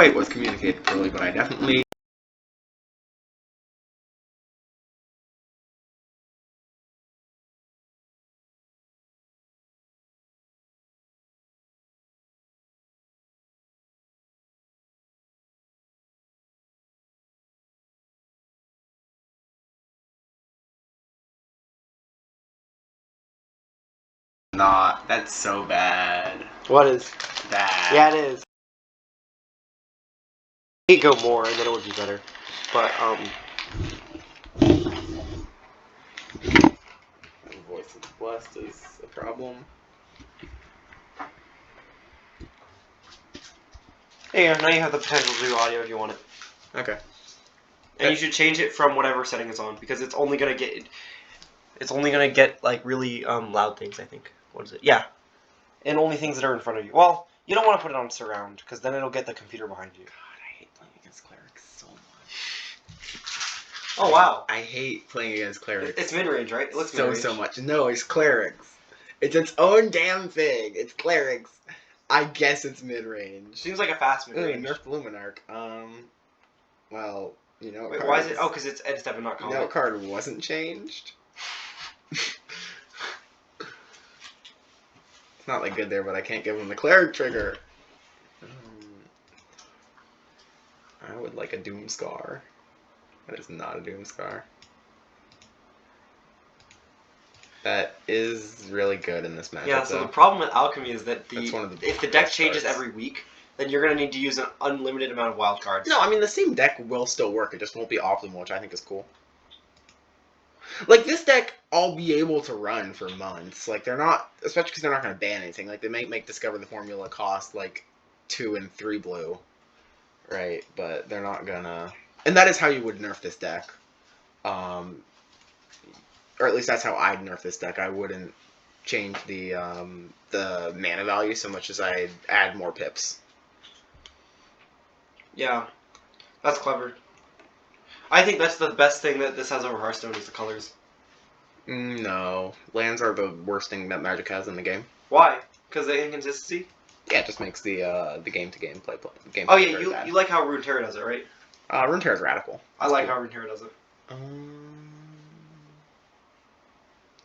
quite was communicated clearly, but I definitely... Not. That's so bad. What is? Bad. Yeah, it is. He'd go more, and then it would be better. But, Voice of Blessed is a problem. yeah, now you have the potential to do audio if you want it. Okay. And you should change it from whatever setting it's on, because it's only gonna get... It's only gonna get, like, really, loud things, I think. What is it? Yeah. And only things that are in front of you. Well, you don't want to put it on surround, because then it'll get the computer behind you. God, I hate playing against clerics so much. Oh, wow. I hate playing against clerics. It's mid-range, right? It looks mid-range. So much. No, it's clerics. It's its own damn thing. It's clerics. I guess it's mid-range. Seems like a fast mid-range. Nerf Luminarch. Well, you know... Wait, why is it... Oh, because it's Ed Step and not common. No card wasn't changed. It's not like good there, but I can't give him the cleric trigger. I would like a Doomscar. That is not a Doomscar. That is really good in this matchup. Yeah, so the problem with Alchemy is that if the deck changes cards. every week, then you're going to need to use an unlimited amount of wild cards. No, I mean, the same deck will still work. It just won't be optimal, which I think is cool. Like, this deck, I'll be able to run for months. Like, they're not... Especially because they're not going to ban anything. Like, they might make Discover the Formula cost, like, 2 and 3 blue. Right? But they're not gonna... And that is how you would nerf this deck. Or at least that's how I'd nerf this deck. I wouldn't change the mana value so much as I'd add more pips. Yeah. That's clever. I think that's the best thing that this has over Hearthstone is the colors. No. Lands are the worst thing that Magic has in the game. Why? Because the inconsistency? Yeah, it just makes the game-to-game play. Oh yeah, you like how Runeterra does it, right? Runeterra is radical. I like how Runeterra does it.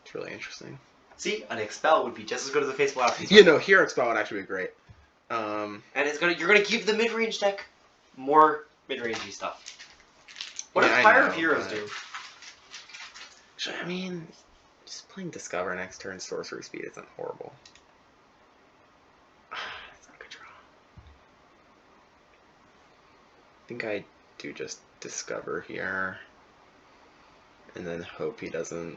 It's really interesting. See, an Expel would be just as good as a Faithful Absence. You know, Hero Expel would actually be great. And you're gonna give the mid-range deck more mid-rangey stuff. What does Fire of Heroes do? I mean, just playing Discover next turn sorcery speed isn't horrible. That's not a good draw. I think I do just Discover here. And then hope he doesn't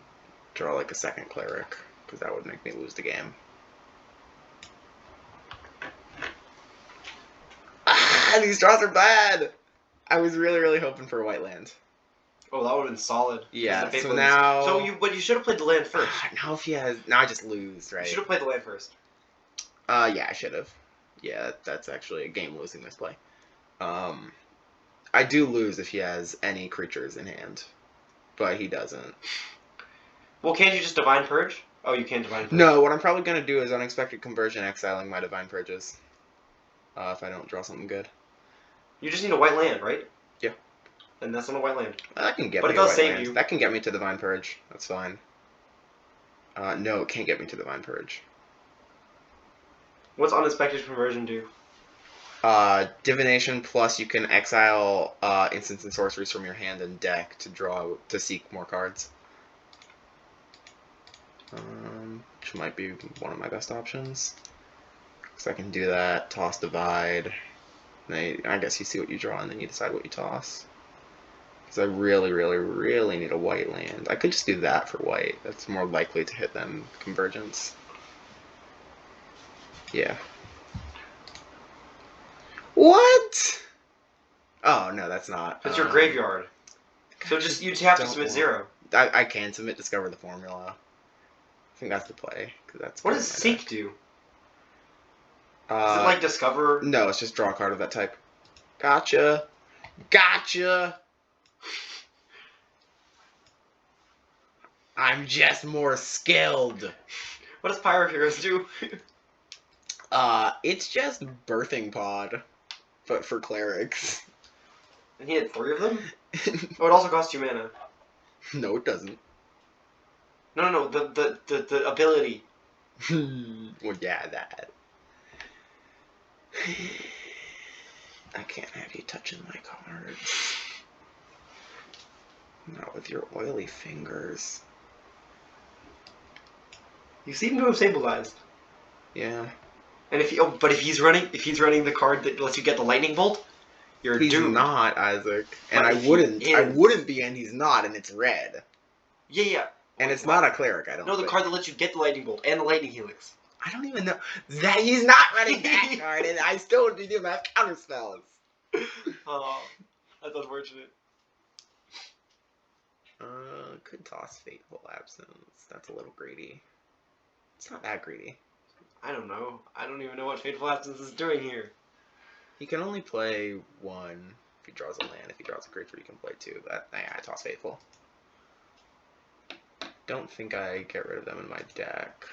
draw like a second Cleric, because that would make me lose the game. These draws are bad! I was really, really hoping for a white land. Oh, that would have been solid. Yeah, so now... But you should have played the land first. Now if he has... Now I just lose, right? You should have played the land first. Yeah, I should have. Yeah, that's actually a game-losing misplay. I do lose if he has any creatures in hand. But he doesn't. Well, can't you just Divine Purge? Oh, you can't Divine Purge. No, what I'm probably going to do is Unexpected Conversion, exiling my Divine Purges. If I don't draw something good. You just need a white land, right? Yeah. And that's not a white land. That can get but me it does a white save land. you. That can get me to Divine Purge. That's fine. No, it can't get me to Divine Purge. What's Unexpected Conversion do? Divination plus you can exile instants and sorceries from your hand and deck to seek more cards. Which might be one of my best options. Because I can do that, toss divide. I guess you see what you draw and then you decide what you toss. Because I really, really, really need a white land. I could just do that for white. That's more likely to hit than Convergence. Yeah. What? Oh, no, that's not. It's your graveyard. So you'd have to submit 0. I can submit Discover the Formula. I think that's the play. What does Seek do? Is it like Discover? No, it's just draw a card of that type. Gotcha. Gotcha! I'm just more skilled. What does Pyro Heroes do? It's just Birthing Pod. but for clerics. And he had 3 of them? Oh, it also costs 2 mana. No, it doesn't. No, the ability. Well, yeah, that. I can't have you touching my cards. Not with your oily fingers. You seem to have stabilized. Yeah. And if he's running the card that lets you get the lightning bolt, you're He's doomed. not, Isaac. And But I if he wouldn't. I is- wouldn't be, and he's not, and it's red. Yeah. And it's not a cleric, I don't No, the think. card that lets you get the lightning bolt and the lightning helix. I don't even know. That he's not running that card, and I still would be doing my counter spells. Oh, that's unfortunate. Could toss Fateful Absence. That's a little greedy. It's not that greedy. I don't know. I don't even know what Fateful Absence is doing here. He can only play 1 if he draws a land. If he draws a creature, he can play 2. But I toss Fateful. Don't think I get rid of them in my deck.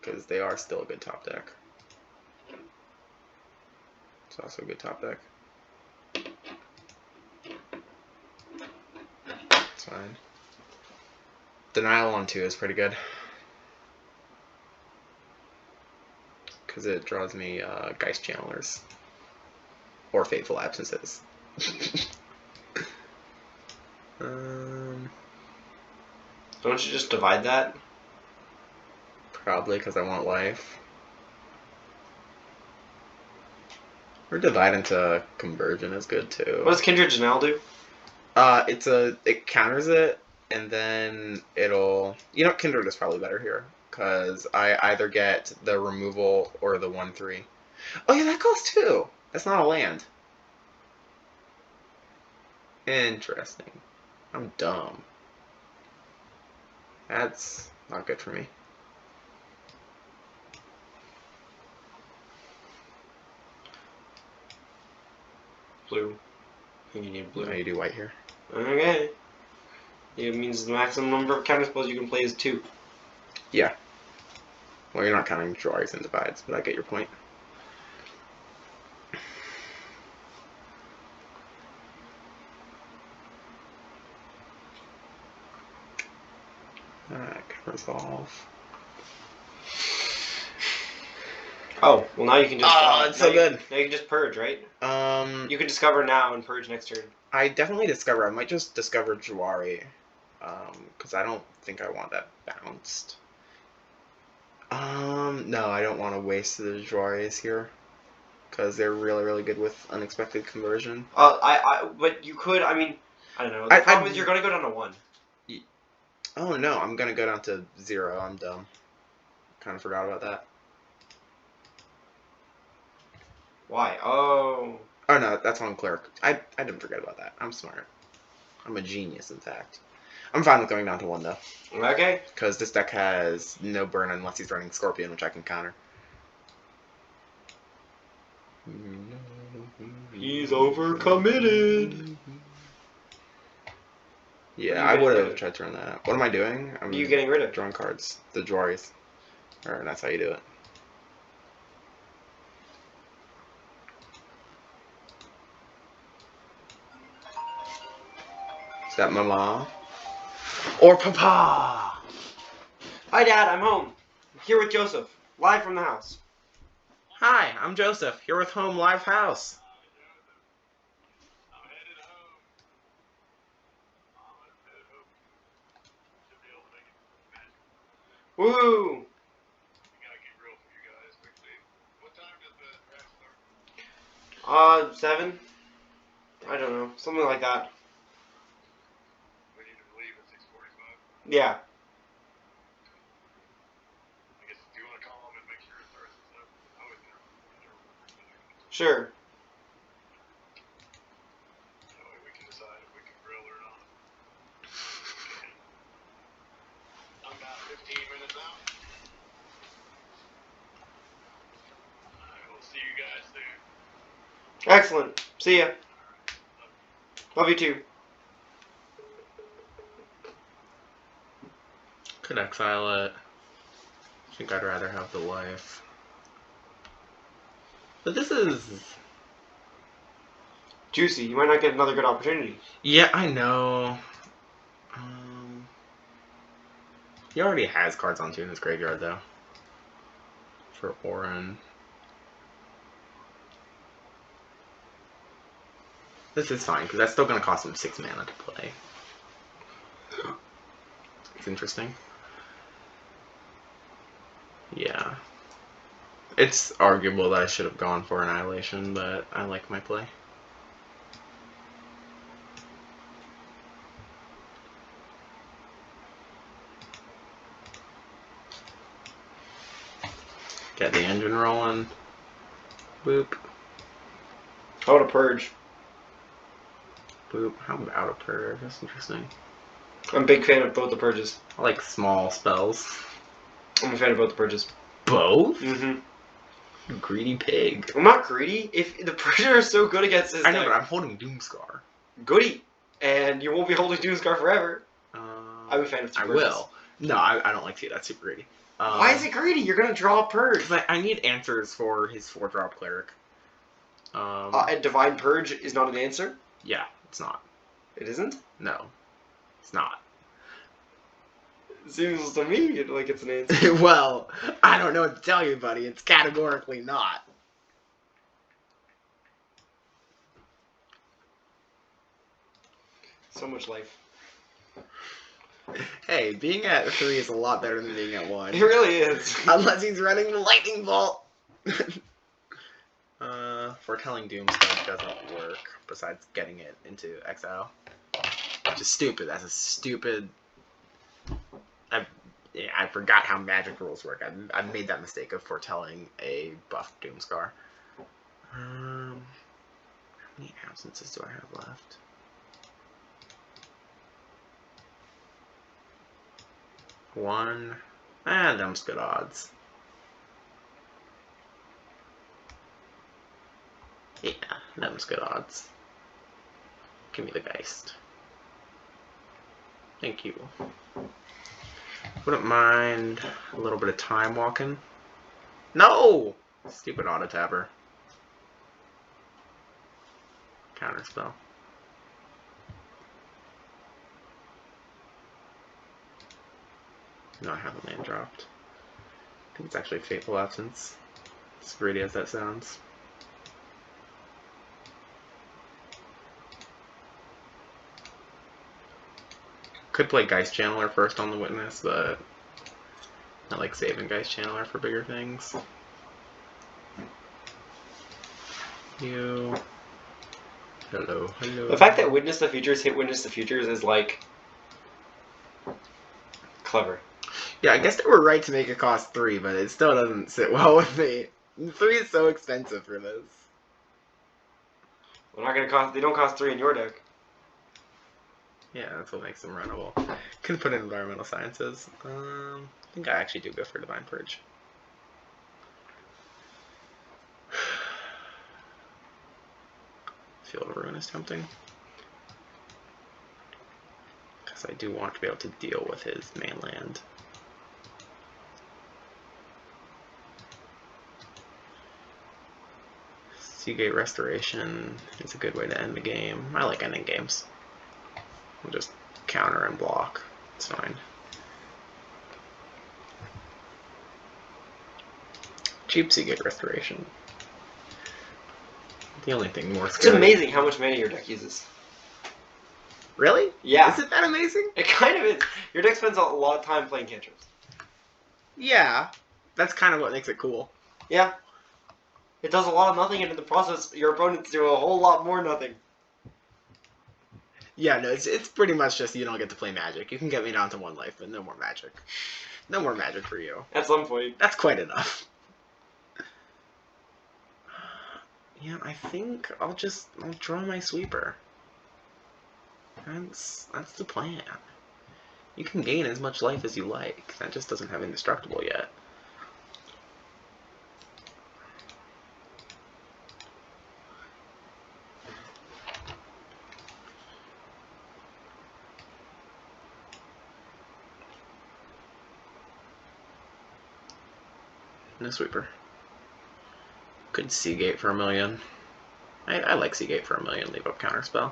Because they are still a good top deck. It's also a good top deck. It's fine. Denial on 2 is pretty good. Because it draws me Geist Channelers. Or Fateful Absences. Don't you just divide that? Probably because I want life. Or divide into Conversion is good too. What does Kindred Janelle do? It counters it, and then it'll. You know, Kindred is probably better here because I either get the removal or the 1/3. Oh yeah, that costs 2. That's not a land. Interesting. I'm dumb. That's not good for me. Blue. I think you need blue. No, you do white here. Okay. It means the maximum number of counter spells you can play is 2. Yeah. Well, you're not counting drawings and divides, but I get your point. I can resolve. Oh, well now you can just... it's so good. Now you can just purge, right? You You can discover now and purge next turn. I definitely discover. I might just discover Jawari. Because I don't think I want that bounced. No, I don't want to waste the Jawaris here. Because they're really, really good with unexpected conversion. But you could, I mean, I don't know. The problem is you're going to go down to 1. Oh no, I'm going to go down to 0. I'm dumb. Kind of forgot about that. Why? Oh. Oh no, that's on Cleric. I didn't forget about that. I'm smart. I'm a genius, in fact. I'm fine with going down to 1 though. Okay. Because this deck has no burn unless he's running Scorpion, which I can counter. He's overcommitted. Yeah, I would have tried to run that. What am I doing? I'm What are you getting rid of? drawing cards. The Jawaris. Or that's how you do it. Is that Mama? Or Papa? Hi, Dad. I'm home. I'm here with Joseph. Live from the house. Hi, I'm Joseph. Here with Home Live House. Woo! 7? I don't know. Something like that. Yeah. Sure. Excellent. See ya. Love you too. Could exile it. I think I'd rather have the life. But this is... Juicy. You might not get another good opportunity. Yeah, I know. He already has cards on 2 in his graveyard, though. For Orin. This is fine, because that's still going to cost him 6 mana to play. It's interesting. Yeah. It's arguable that I should have gone for Annihilation, but I like my play. Get the engine rolling. Boop. How about a Purge? Boop. How about a Purge? That's interesting. I'm a big fan of both the Purges. I like small spells. I'm a fan of both the Purges. Both? Mm-hmm. Greedy pig. I'm not greedy. If the Purges are so good against this I know, deck, but I'm holding Doomscar. goody. And you won't be holding Doomscar forever. I'm a fan of two I Purges. will. No, I don't like to. That's super greedy. Why is it greedy? You're going to draw a Purge. Because I need answers for his 4-drop cleric. And Divine Purge is not an answer? Yeah, it's not. It isn't? No, it's not. It seems to me like it's an answer. Well, I don't know what to tell you, buddy. It's categorically not. So much life. Hey, being at 3 is a lot better than being at 1. It really is. Unless he's running the lightning bolt. Foretelling Doomstar doesn't work, besides getting it into exile. Which is stupid. That's a stupid... I forgot how magic rules work. I made that mistake of foretelling a buffed Doomscar. How many absences do I have left? One. Them's good odds. Yeah, them's good odds. Give me the Geist. Thank you. Wouldn't mind a little bit of time walking. No! Stupid auto tapper. Counterspell. No, I have a land dropped. I think it's actually Fateful Absence. As greedy as that sounds. Could play Geist Channeler first on the Witness, but I like saving Geist Channeler for bigger things. You. Hello, hello. The fact that Witness the Futures hit Witness the Futures is like clever. Yeah, I guess they were right to make it cost 3, but it still doesn't sit well with me. 3 is so expensive for this. They're not gonna cost. They don't cost 3 in your deck. Yeah, that's what makes them runnable. Could put in Environmental Sciences. I think I actually do go for Divine Purge. Field of Ruin is tempting. Because I do want to be able to deal with his mainland. Seagate Restoration is a good way to end the game. I like ending games. We'll just counter and block. It's fine. Cheap Seagate Restoration. The only thing more scary. It's amazing how much mana your deck uses. Really? Yeah. Is it that amazing? It kind of is. Your deck spends a lot of time playing cantrips. Yeah. That's kind of what makes it cool. Yeah. It does a lot of nothing, and in the process, your opponents do a whole lot more nothing. Yeah, no, it's pretty much just you don't get to play Magic. You can get me down to 1 life, but no more Magic. No more Magic for you. At some point. That's quite enough. Yeah, I think I'll draw my sweeper. That's the plan. You can gain as much life as you like. That just doesn't have indestructible yet. No sweeper. Could Seagate for 1,000,000. I like Seagate for 1,000,000. Leave up Counterspell.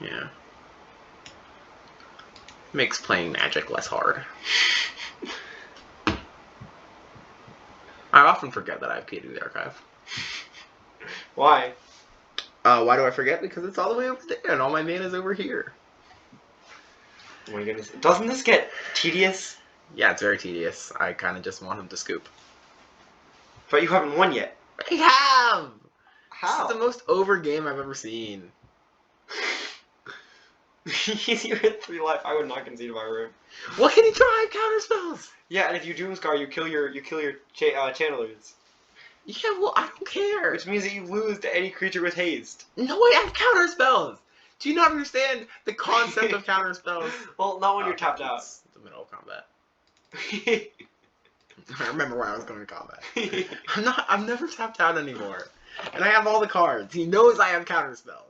Yeah. Makes playing Magic less hard. I often forget that I have key to the archive. Why? Why do I forget? Because it's all the way over there, and all my mana is over here. Oh my goodness. Doesn't this get tedious? Yeah, it's very tedious. I kind of just want him to scoop. But you haven't won yet. I have! How? This is the most over game I've ever seen. You're at 3 life. I would not concede my room. What can he drive counterspells? Yeah, and if you Doomscar, you kill your channelers. Yeah, well, I don't care. Which means that you lose to any creature with haste. No, I have counterspells. Do you not understand the concept of counterspells? Well, not when you're tapped out. It's the middle of combat. I remember when I was going to combat. I'm never tapped out anymore. And I have all the cards. He knows I have counterspells.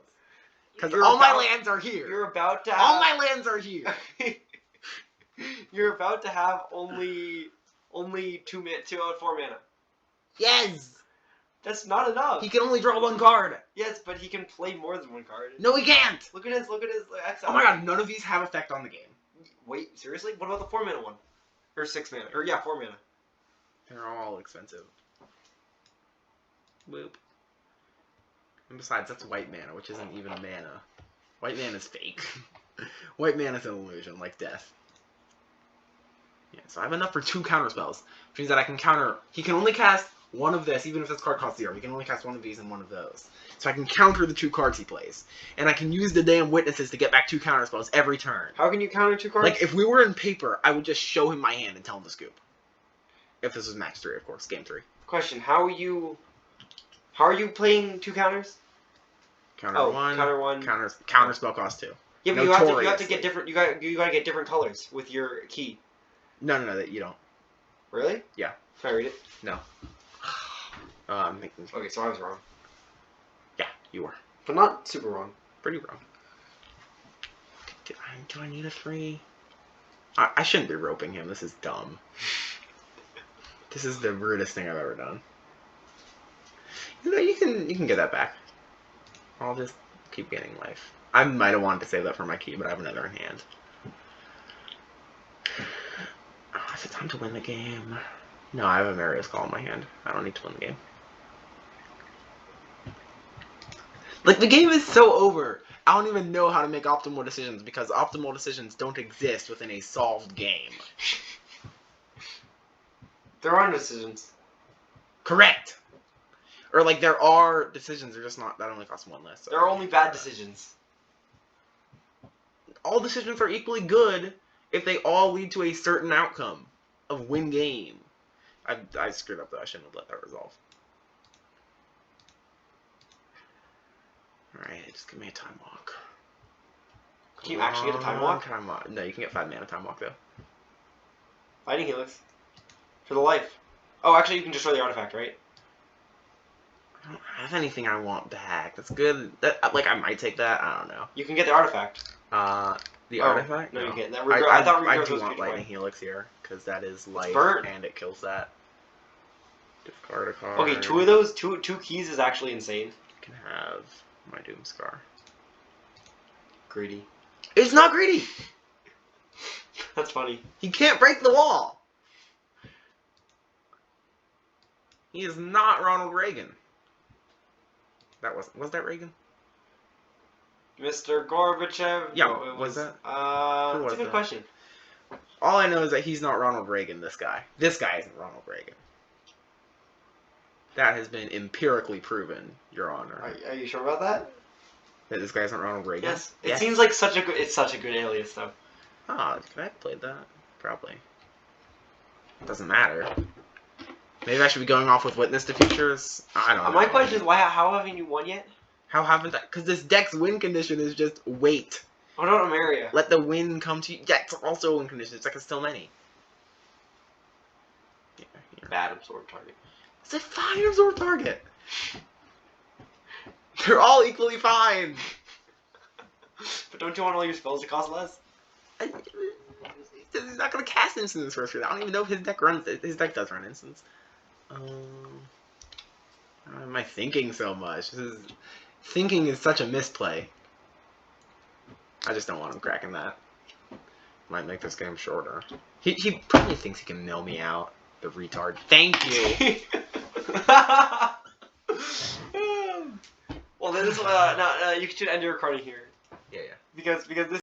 Because all my lands are here. You're about to have... All my lands are here. You're about to have only 4 mana. Yes. That's not enough. He can only draw 1 card. Yes, but he can play more than 1 card. No, he can't. Look at his exile. Oh my god, none of these have effect on the game. Wait, seriously? What about the 4 mana one? Or 6 mana? Or yeah, 4 mana. They're all expensive. Boop. And besides, that's white mana, which isn't even mana. White mana is fake. White mana is an illusion, like death. Yeah, so I have enough for 2 counterspells, which means that I can counter... He can only cast one of this, even if this card costs 0. He can only cast one of these and one of those. So I can counter the 2 cards he plays. And I can use the damn witnesses to get back 2 counterspells every turn. How can you counter 2 cards? Like, if we were in paper, I would just show him my hand and tell him to scoop. If this was match 3, of course. Game 3. Question, how are you playing 2 counters? Counter 1. Counter 1. Counterspell cost 2. Yeah, but you have to get different. You gotta get different colors with your key. No, you don't. Really? Yeah. Can I read it? No. Okay, so I was wrong. Yeah, you were. But not super wrong. Pretty wrong. Do I need a 3? I shouldn't be roping him. This is dumb. This is the rudest thing I've ever done. You know, you can get that back. I'll just keep gaining life. I might have wanted to save that for my key, but I have another in hand. Oh, is it time to win the game? No, I have a Marius Call in my hand. I don't need to win the game. Like, the game is so over. I don't even know how to make optimal decisions because optimal decisions don't exist within a solved game. There are no decisions. Correct. Or, like, there are decisions, they're just not, that only costs 1 less. So there are only bad decisions. All decisions are equally good if they all lead to a certain outcome of win game. I screwed up though, I shouldn't have let that resolve. Alright, just give me a time walk. Can you actually get a time walk? Time walk. No, you can get 5 mana time walk though. Fighting Helix. For the life. Oh, actually you can destroy the artifact, right? I don't have anything I want back. That's good. That, like, I might take that. I don't know. You can get the artifact. The artifact? No, you can't. I thought I Regrowth do was want good Lightning Helix here, because that is life, burnt. and it kills that. Discard a card. Okay, 2 of those, two keys is actually insane. Can have my Doomscar. Greedy. It's not greedy! That's funny. He can't break the wall! He is not Ronald Reagan. That was that Reagan? Mr. Gorbachev? Yeah, no, was that? That's a good question. All I know is that he's not Ronald Reagan, this guy. This guy isn't Ronald Reagan. That has been empirically proven, Your Honor. Are you sure about that? That this guy isn't Ronald Reagan? Yes. It seems like it's such a good alias, though. Oh, can I have played that? Probably. Doesn't matter. Maybe I should be going off with Witness to Futures? I don't know. My question is, how haven't you won yet? How haven't I? Because this deck's win condition is just wait. Oh, no, Ameria. Let the win come to you. Yeah, it's also a win condition. It's like it's still many. Yeah, bad absorb target. It's a fine absorb target. They're all equally fine. But don't you want all your spells to cost less? He's not gonna cast instants first. I don't even know if his deck runs. His deck does run instants. Why am I thinking so much? Thinking is such a misplay. I just don't want him cracking that. Might make this game shorter. He probably thinks he can mill me out. The retard. Thank you. Well, then this no, you should end your recording here. Yeah. Because this.